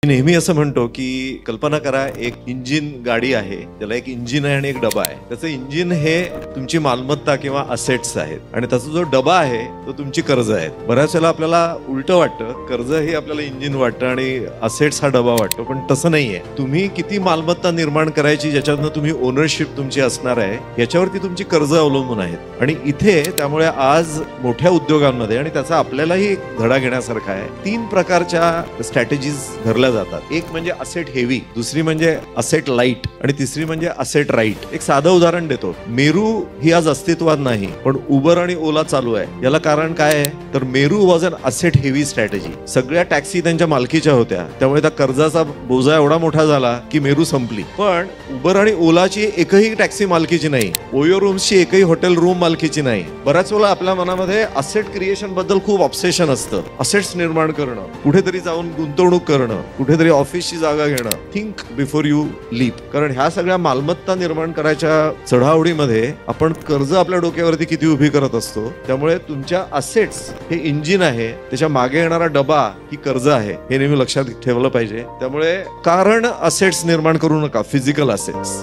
नेहमी असं म्हणतो की कल्पना करा, एक इंजिन गाडी आहे, त्याला एक इंजिन आहे आणि एक डबा आहे. त्याचं इंजिन हे तुमची मालमत्ता किंवा असेट्स आहेत आणि त्याचा जो डबा आहे तो तुमची कर्ज आहेत. बऱ्याच वेळेला आपल्याला उलट वाटतं, कर्ज हे आपल्याला इंजिन वाटतं आणि असेट्स हा डबा वाटतो, पण तसं नाहीये. तुम्ही किती मालमत्ता निर्माण करायची, ज्याच्यातनं तुम्ही ओनरशिप तुमची असणार आहे, याच्यावरती तुमची कर्ज अवलंबून आहेत. आणि इथे त्यामुळे आज मोठ्या उद्योगांमध्ये, आणि त्याचा आपल्यालाही एक धडा घेण्यासारखा आहे, 3 प्रकारच्या स्ट्रॅटेजीज धरल्या जातात. एक म्हणजे असेट हेवी, दुसरी म्हणजे असेट लाईट आणि तिसरी म्हणजे असेट राईट. एक साधं उदाहरण देतो. मेरू ही आज अस्तित्वात नाही, पण उबर आणि ओला चालू आहे. याला कारण काय आहे, तर Meru was an asset heavy strategy. सगळ्या टॅक्सी त्यांच्या मालकीच्या होत्या, त्यामुळे त्या कर्जाचा बोजा एवढा मोठा झाला की मेरू संपली. पण उबर आणि ओलाची एकही टॅक्सी मालकीची नाही, ओयो रूम्सची एकही हॉटेल रूम मालकीची नाही. बऱ्याच वेळा आपल्या मनामध्ये असेट क्रिएशन बद्दल खूप ऑब्सेशन असतं. असेट्स निर्माण करणं, कुठेतरी जाऊन गुंतवणूक करणं, कुठेतरी ऑफिसची जागा घेणं. Think before you leap. कारण ह्या सगळ्या मालमत्ता निर्माण करायच्या चढाओढीमध्ये आपण कर्ज आपल्या डोक्यावरती किती उभी करत असतो. त्यामुळे तुमच्या असेट्स हे इंजिन आहे, त्याच्या मागे येणारा डबा ही कर्ज आहे, हे नेहमी लक्षात ठेवलं पाहिजे. त्यामुळे कारण असेट्स निर्माण करू नका, फिजिकल असेट्स.